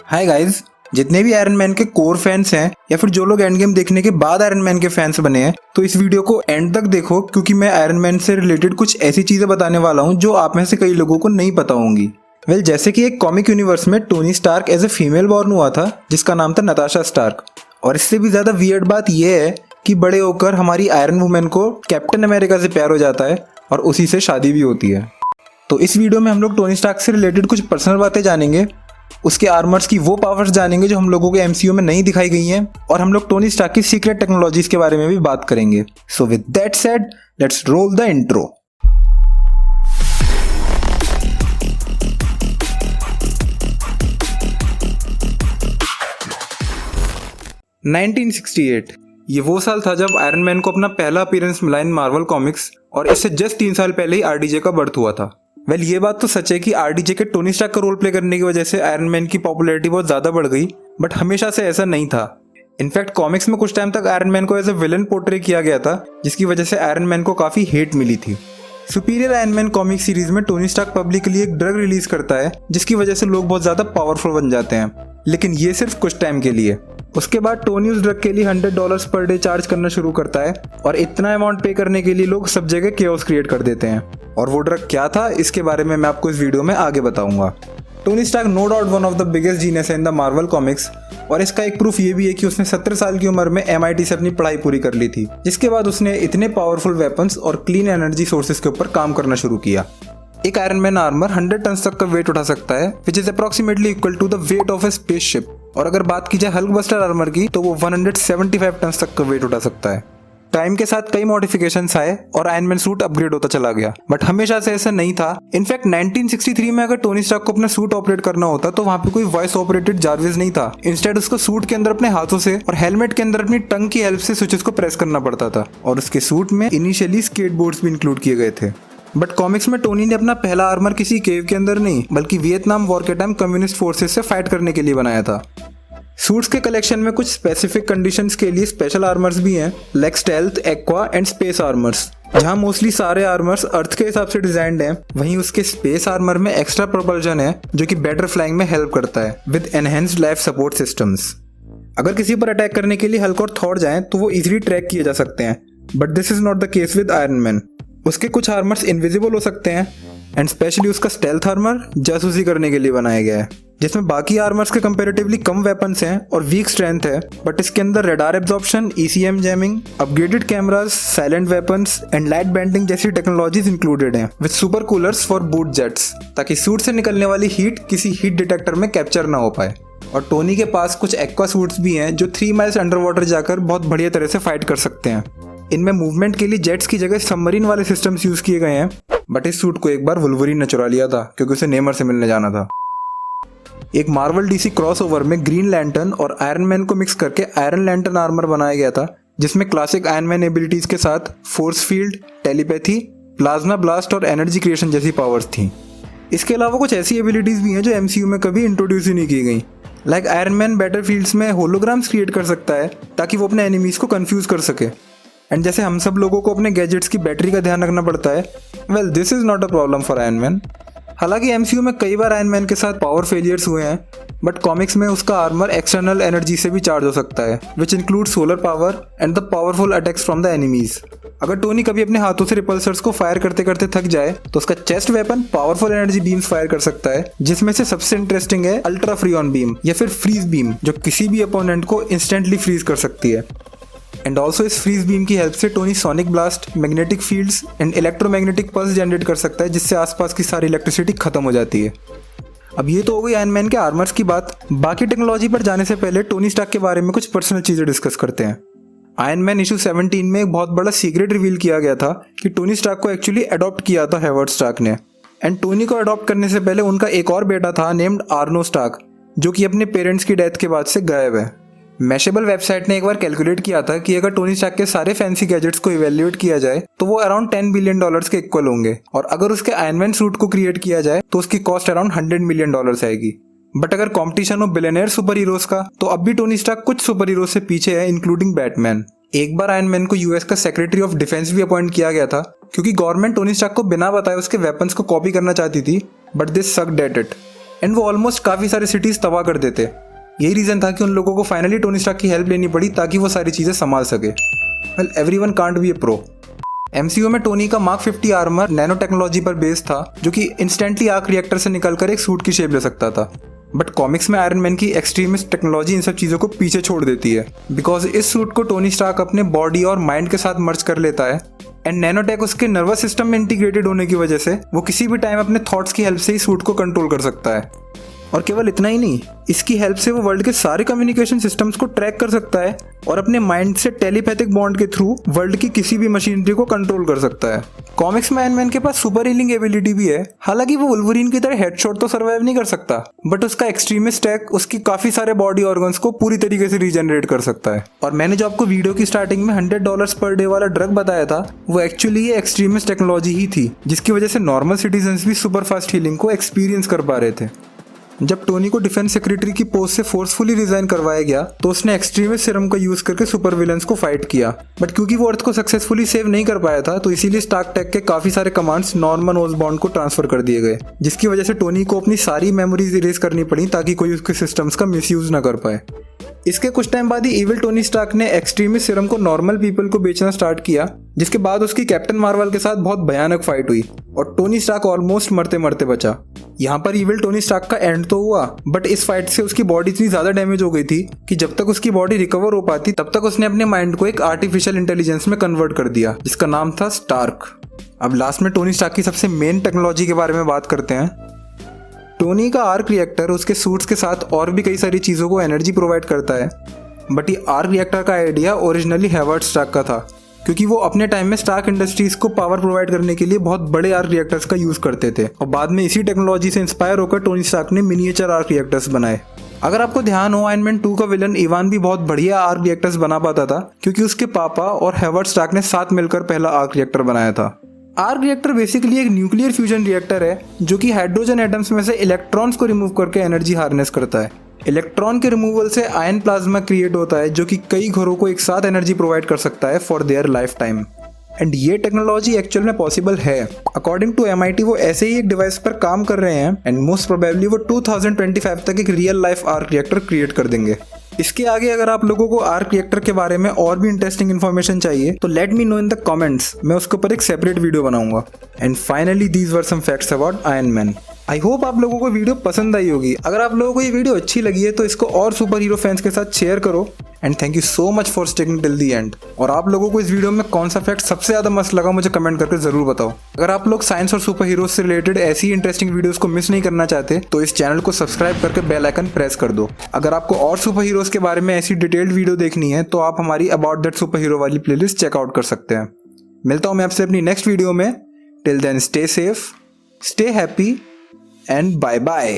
Hi guys, जितने भी iron man के कोर फैंस हैं या फिर जो लोग एंड गेम देखने के बाद आयरन मैन के फैंस बने हैं, तो इस वीडियो को एंड तक देखो क्योंकि मैं आयरन मैन से रिलेटेड कुछ ऐसी चीजें बताने वाला हूं जो आप में से कई लोगों को नहीं पता होंगी। जैसे कि एक कॉमिक यूनिवर्स में Tony Stark as a female born हुआ था जिसका नाम था नताशा स्टार्क। और इससे भी ज्यादा वियर्ड बात यह है कि बड़े होकर हमारी आयरन वुमेन को कैप्टन अमेरिका से प्यार हो जाता है और उसी से शादी भी होती है। तो इस वीडियो में हम लोग टोनी स्टार्क से रिलेटेड कुछ पर्सनल बातें जानेंगे, उसके आर्मर्स की वो पावर्स जानेंगे जो हम लोगों के एमसीयू में नहीं दिखाई गई हैं, और हम लोग टोनी स्टार्क की सीक्रेट टेक्नोलॉजीज के बारे में भी बात करेंगे। So with that said, let's roll the intro. ये वो साल था जब आयरन मैन को अपना पहला अपीयरेंस मिला इन मार्वल कॉमिक्स, और इससे जस्ट 3 साल पहले ही आरडीजे का बर्थ हुआ था। ये बात तो सच है कि आरडीजे के टोनी स्टार्क का रोल प्ले करने की वजह से आयरन मैन की पॉपुलैरिटी बहुत ज्यादा बढ़ गई, बट हमेशा से ऐसा नहीं था। इनफैक्ट कॉमिक्स में कुछ टाइम तक आयरन मैन को एज ए विलन पोर्ट्रे किया गया था, जिसकी वजह से आयरन मैन को काफी हेट मिली थी। Superior iron man comic series में टोनी स्टार्क पब्लिकली एक ड्रग रिलीज करता है जिसकी वजह से लोग बहुत ज्यादा पावरफुल बन जाते हैं, लेकिन ये सिर्फ कुछ टाइम के लिए। उसके बाद टोनी उस ड्रग के लिए $100 पर डे चार्ज करना शुरू करता है, और इतना अमाउंट पे करने के लिए लोग सब जगह केओस क्रिएट कर देते हैं। और वो ड्रग क्या था, इसके बारे में मैं आपको इस वीडियो में आगे बताऊंगा। Tony Stark no doubt one of the biggest genius है इन द मार्वल कॉमिक्स, और इसका एक प्रूफ ये भी है कि उसने 17 साल की उम्र में MIT से अपनी पढ़ाई पूरी कर ली थी, जिसके बाद उसने इतने पावरफुल वेपन्स और क्लीन एनर्जी सोर्सेज के ऊपर काम करना शुरू किया। एक आयरन मैन आर्मर 100 टन तक का वेट उठा सकता है, which is approximately equal to the weight of a spaceship. और अगर बात की जाए हल्क बस्टर आर्मर की, तो वो 175 टन तक का वेट उठा सकता है। टाइम के साथ कई मॉडिफिकेशंस आए और आयरन मैन सूट अपग्रेड होता चला गया, बट हमेशा से ऐसा नहीं था। इनफैक्ट 1963 में अगर टोनी स्टार्क को अपना सूट ऑपरेट करना होता तो वहां पे कोई वॉइस ऑपरेटेड जार्विस नहीं था। इंस्टेड उसको सूट के अंदर अपने हाथों से और हेलमेट के अंदर अपनी टंग की हेल्प से स्विचेस को प्रेस करना पड़ता था, और उसके सूट में इनिशियली स्केटबोर्ड्स भी इंक्लूड किए गए थे। बट कॉमिक्स में टोनी ने अपना पहला आर्मर किसी केव के अंदर नहीं, बल्कि वियतनाम वॉर के टाइम कम्युनिस्ट फोर्सेस से फाइट करने के लिए बनाया था। सूट्स के कलेक्शन में कुछ स्पेसिफिक कंडीशंस के लिए स्पेशल आर्मर्स भी हैं, like stealth, aqua and space armours. जहां मोस्टली सारे आर्मर्स अर्थ के हिसाब से डिजाइंड हैं, वहीं उसके स्पेस आर्मर में एक्स्ट्रा प्रोपल्शन है जो कि बेटर फ्लाइंग में हेल्प करता है with enhanced life support systems. अगर किसी पर अटैक करने के लिए हल्क और थॉर जाएं तो वो इजीली ट्रैक किए जा सकते हैं, but this is not the case with iron man. उसके कुछ आर्मर्स इनविजिबल हो सकते हैं, एंड स्पेशली उसका स्टेल्थ आर्मर जासूसी करने के लिए बनाया गया है, जिसमें बाकी आर्मर्स के कंपैरेटिवली कम वेपन्स हैं और वीक स्ट्रेंथ है, बट इसके अंदर radar absorption, ECM jamming, upgraded cameras, silent weapons and light bending जैसी टेक्नोलॉजीज इंक्लूडेड हैं, with super coolers for boot jets, ताकि सूट से निकलने वाली हीट किसी हीट डिटेक्टर में कैप्चर ना हो पाए। और टोनी के पास कुछ एक्वा सूट्स भी हैं जो 3 माइल्स अंडर वाटर जाकर बहुत बढ़िया तरह से फाइट कर सकते हैं। इनमें मूवमेंट के लिए जेट्स की जगह सबमरीन वाले सिस्टम्स यूज किए गए हैं, बट इस सूट को एक बार वुल्वरीन ने चुरा लिया था क्योंकि उसे नेमर से मिलने जाना था। एक मार्वल DC क्रॉसओवर में ग्रीन लैंटर्न और आयरन मैन को मिक्स करके आयरन लैंटर्न आर्मर बनाया गया था, जिसमें क्लासिक आयरन मैन एबिलिटीज के साथ force field, telepathy, plasma blast और एनर्जी क्रिएशन जैसी पावर्स थी। इसके अलावा कुछ ऐसी एबिलिटीज भी हैं जो MCU में कभी इंट्रोड्यूस ही नहीं की गई, लाइक आयरन मैन बैटलफील्ड्स में होलोग्राम्स क्रिएट कर सकता है ताकि वो अपने एनिमीज को कंफ्यूज कर सके। एंड जैसे हम सब लोगों को अपने गैजेट्स की बैटरी का ध्यान रखना पड़ता है, well this is not a problem for iron man. हालांकि MCU में कई बार आयरन मैन के साथ पावर फेलियर्स हुए हैं, बट कॉमिक्स में उसका आर्मर एक्सटर्नल एनर्जी से भी चार्ज हो सकता है, which include solar power and the powerful attacks from the enemies. अगर टोनी कभी अपने हाथों से रिपल्सर्स को फायर करते करते थक जाए तो उसका chest weapon powerful energy beams fire कर सकता है, जिसमें से सबसे इंटरेस्टिंग है अल्ट्रा फ्रीऑन बीम या फिर फ्रीज बीम, जो किसी भी अपोनेंट को इंस्टेंटली फ्रीज कर सकती है। एंड ऑल्सो इस फ्रीज बीम की हेल्प से Tony sonic blast, magnetic fields and electromagnetic pulse generate कर सकता है, जिससे आसपास की सारी इलेक्ट्रिसिटी खत्म हो जाती है। अब ये तो हो गई आयरन मैन के आर्मर्स की बात। बाकी टेक्नोलॉजी पर जाने से पहले टोनी स्टार्क के बारे में कुछ पर्सनल चीजें डिस्कस करते हैं। आयरन मैन इशू 17 में एक बहुत बड़ा सीक्रेट रिवील किया गया था कि टोनी स्टार्क को एक्चुअली अडॉप्ट किया था हेवर्ड स्टार्क ने। एंड टोनी को अडॉप्ट करने से पहले उनका एक और बेटा था नेम्ड आर्नो स्टार्क, जो कि अपने पेरेंट्स की डेथ के बाद से गायब है। मैशेबल वेबसाइट ने एक बार कैलकुलेट किया था कि अगर टोनी स्टार्क के सारे फैंसी गैजेट्स को इवैल्यूएट किया जाए तो वो अराउंड $10 बिलियन के इक्वल होंगे, और अगर उसके आयरन मैन सूट को क्रिएट किया जाए तो उसकी कॉस्ट अराउंड $100 मिलियन आएगी। बट अगर कॉम्पिटिशन हो बिलियनर सुपर हीरोज का, तो अब भी टोनी स्टार्क कुछ सुपर हीरोज से पीछे है, इंक्लूडिंग बैटमैन। एक बार आयरन मैन को US का सेक्रेटरी ऑफ डिफेंस भी अपॉइंट किया गया था, क्योंकि गवर्नमेंट टोनी स्टार्क को बिना बताए उसके वेपन्स को कॉपी करना चाहती थी, but this sucked at it. And वो ऑलमोस्ट काफ़ी सारे सिटीज़ तबाह कर देते। यही रीज़न था कि उन लोगों को फाइनली टोनी स्टार्क की हेल्प लेनी पड़ी ताकि वो सारी चीज़ें संभाल सके। Well everyone can't be A pro. MCU में टोनी का मार्क 50 आर्मर नैनो टेक्नोलॉजी पर बेस्ड था, जो कि इंस्टेंटली आर्क रिएक्टर से निकलकर एक सूट की शेप ले सकता था। बट कॉमिक्स में आयरन मैन की एक्सट्रीमिस्ट टेक्नोलॉजी इन सब चीज़ों को पीछे छोड़ देती है, बिकॉज इस सूट को टोनी स्टार्क अपने बॉडी और माइंड के साथ मर्ज कर लेता है एंड नैनोटेक उसके नर्वस सिस्टम में इंटीग्रेटेड होने की वजह से वो किसी भी टाइम अपने थॉट्स की हेल्प से ही सूट को कंट्रोल कर सकता है। और केवल इतना ही नहीं, इसकी हेल्प से वो वर्ल्ड के सारे कम्युनिकेशन सिस्टम्स को ट्रैक कर सकता है और अपने माइंड से टेलीपैथिक बॉन्ड के थ्रू वर्ल्ड की किसी भी मशीनरी को कंट्रोल कर सकता है। कॉमिक्स में आयरन मैन के पास सुपर हीलिंग एबिलिटी भी है। हालांकि वो वुल्वरीन की तरह हेडशॉट तो सर्वाइव नहीं कर सकता, बट उसका एक्सट्रीमिस्ट टैक उसकी काफी सारे बॉडी ऑर्गन्स को पूरी तरीके से रीजनरेट कर सकता है। और मैंने जो आपको वीडियो की स्टार्टिंग में $100 पर डे वाला ड्रग बताया था, वो एक्चुअली ये एक्सट्रीमिस्ट टेक्नोलॉजी ही थी, जिसकी वजह से नॉर्मल सिटीजन्स भी सुपर फास्ट हीलिंग को एक्सपीरियंस कर पा रहे थे। जब टोनी को डिफेंस सेक्रेटरी की पोस्ट से फोर्सफुली रिजाइन करवाया गया तो उसने एक्सट्रीमिस्ट सीरम का यूज करके सुपर विलन्स को फाइट किया, बट क्योंकि वो अर्थ को सक्सेसफुली सेव नहीं कर पाया था तो इसीलिए स्टार्क टेक के काफी सारे कमांड्स नॉर्मन ओसबॉर्न को ट्रांसफर कर दिए गए, जिसकी वजह से टोनी को अपनी सारी मेमोरीज इरेज करनी पड़ी ताकि कोई उसके सिस्टम्स का मिसयूज ना कर पाए। इसके कुछ टाइम बाद ही इविल टोनी स्टार्क ने एक्सट्रीमिस्ट सीरम को नॉर्मल पीपल को बेचना स्टार्ट किया, जिसके बाद उसकी कैप्टन मार्वल के साथ बहुत भयानक फाइट हुई और टोनी स्टार्क ऑलमोस्ट मरते मरते बचा। यहाँ पर इविल टोनी स्टार्क का एंड तो हुआ, बट इस फाइट से उसकी बॉडी इतनी ज्यादा डैमेज हो गई थी कि जब तक उसकी बॉडी रिकवर हो पाती तब तक उसने अपने माइंड को एक आर्टिफिशियल इंटेलिजेंस में कन्वर्ट कर दिया, जिसका नाम था स्टार्क। अब लास्ट में टोनी स्टार्क की सबसे मेन टेक्नोलॉजी के बारे में बात करते हैं। टोनी का आर्क रिएक्टर उसके सूट्स के साथ और भी कई सारी चीज़ों को एनर्जी प्रोवाइड करता है, बट ये आर्क रिएक्टर का आइडिया ओरिजिनली हेवर्ड स्टार्क का था, क्योंकि वो अपने टाइम में स्टार्क इंडस्ट्रीज को पावर प्रोवाइड करने के लिए बहुत बड़े आर्क रिएक्टर्स का यूज करते थे और बाद में इसी टेक्नोलॉजी से इंस्पायर होकर टोनी स्टार्क ने मिनिएचर आर्क रिएक्टर्स बनाए। अगर आपको ध्यान हो, आयरन मैन 2 का विलन इवान भी बहुत बढ़िया आर्क रिएक्टर्स बना पाता था, क्योंकि उसके पापा और हेवर्ड स्टार्क ने साथ मिलकर पहला आर्क रिएक्टर बनाया था। आर्क रिएक्टर बेसिकली एक न्यूक्लियर फ्यूजन रिएक्टर है जो कि हाइड्रोजन एटम्स में से इलेक्ट्रॉन्स को रिमूव करके एनर्जी हार्नेस करता है। इलेक्ट्रॉन के रिमूवल से आयन प्लाज्मा क्रिएट होता है जो कि कई घरों को एक साथ एनर्जी प्रोवाइड कर सकता है for their life time. And ये टेक्नोलॉजी एक्चुअल में पॉसिबल है। अकॉर्डिंग टू MIT वो ऐसे ही एक डिवाइस पर काम कर रहे हैं एंड मोस्ट प्रोबेबली वो 2025 तक एक real life arc reactor create कर देंगे। इसके आगे अगर आप लोगों को आर्क रिएक्टर के बारे में और भी इंटरेस्टिंग इन्फॉर्मेशन चाहिए तो let me know in the comments, मैं उसके ऊपर एक सेपरेट वीडियो बनाऊंगा। And finally these were some facts about Iron Man. I hope आप लोगों को वीडियो पसंद आई होगी। अगर आप लोगों को ये वीडियो अच्छी लगी है तो इसको और सुपर हीरो फैंस के साथ शेयर करो and thank you so much for sticking till the and. और आप लोगों को इस वीडियो में कौन सा फैक्ट सबसे ज्यादा मस्त लगा मुझे कमेंट करके जरूर बताओ। अगर आप लोग साइंस और सुपर हीरोज से रिलेटेड ऐसी इंटरेस्टिंग वीडियोस को मिस नहीं करना चाहते तो इस चैनल को सब्सक्राइब करके बेल आइकन प्रेस कर दो। अगर आपको और सुपर हीरोज के बारे में ऐसी डिटेल्ड वीडियो देखनी है तो आप हमारी अबाउट दैट सुपर हीरो वाली प्लेलिस्ट चेकआउट कर सकते हैं। मिलता हूं मैं आपसे अपनी नेक्स्ट वीडियो में। Till then stay safe, stay happy and bye bye.